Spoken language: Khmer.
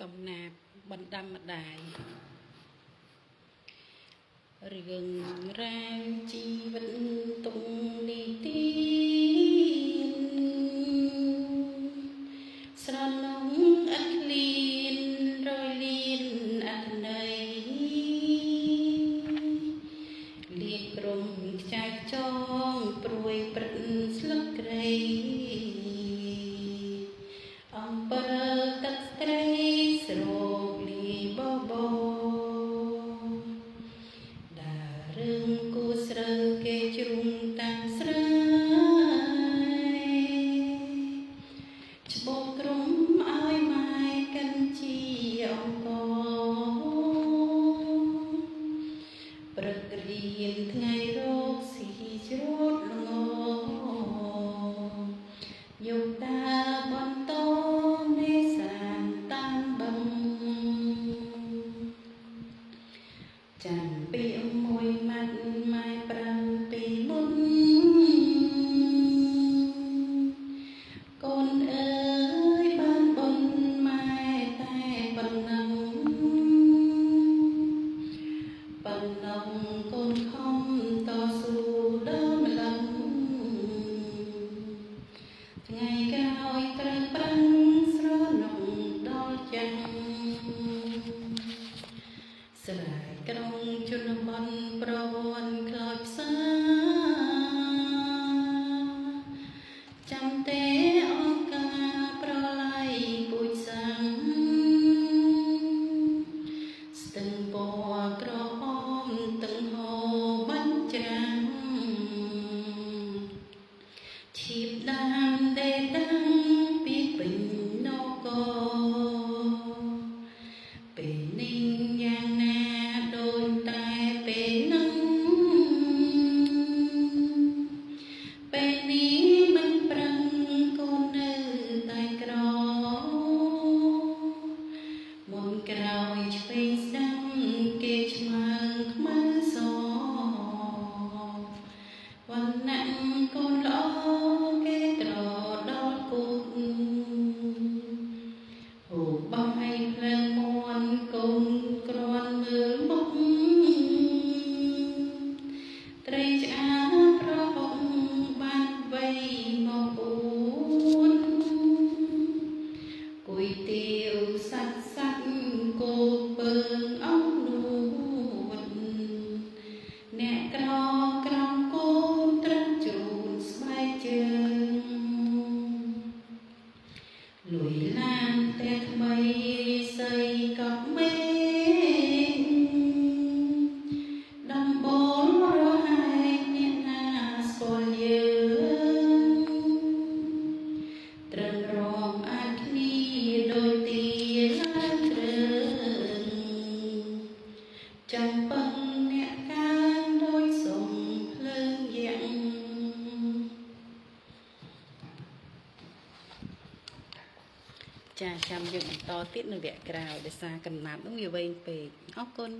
កំណាព្យបណ្ដាំម្ដាយរឿងរ៉ាវជីវិតទុំនីតិស្រណងអត់លៀនរយលៀនអត់ន័យលៀកក្រុមខ្ចាច់ចងព្រួយព្រឹកស្លឹកក្រៃអំពើទឹកស្រីស្រោកលីបបោដើររឿងគូស្រូវគេជ្រុំតាំងស្រើច្បោកក្រុមឲ្យម៉ែកិនជាអង្គព្រឹករៀនថ្ងៃរោគស៊ីជ្រោតល្ងយកតាបន្តនេសានតាមបឹងចាំពីមួយម៉ាត់ម៉ែប្រាំពីមុនកូនអើយបានបុណ្យម៉ែតែប៉ុណ្ណឹងកូនខំតស៊ូដល់ម្លឹងថ្ងៃក្រោយត្រូវប្រឹងស្រណុកដល់ចាំងស្រែក្រុងជនបទប្រវត្តិខ្លោចផ្សាចាំទេអង្គការប្រឡាយពូជសាំងស្ទឹងពណ៌ក្រហមទឹកហូរបាញ់ច្រាំងឈៀបដាមដេដាំងពីពេញនគរពេលនេះយ៉ាងណាដូចតែពេលនឹងពេលនេះមិនប្រឹងកូននៅតែក្រមុនក្រោយឆ្វេងស្ដាំគេឆ្មើងខ្មៅសវណ្ណៈកូនល្អគេត្រដល់គូតហូបបាយភ្លើងមន់កូនគ្រាន់មើលមុខត្រីឆ្អាប្រហុកបានវៃមកអួនគុយទាវសាច់គោពើងអោនួនអ្នកក្រក្រំកូនត្រឹមជូនស្បែកជើងលុយឡានតែថ្មីស័យកប់មេដំបូលរហែកអ្នកណាស្គាល់យើងត្រឹមរងអាចគ្នាដោយទីឡើងគ្រឿងចាំពឹងអ្នកកានដោយសុំភ្លើងយ៉ាងចាចាំយើងបន្តទៀតនៅវគ្គក្រោយដោយសារកំណាព្យនោះវាវែងពេកអរគុណ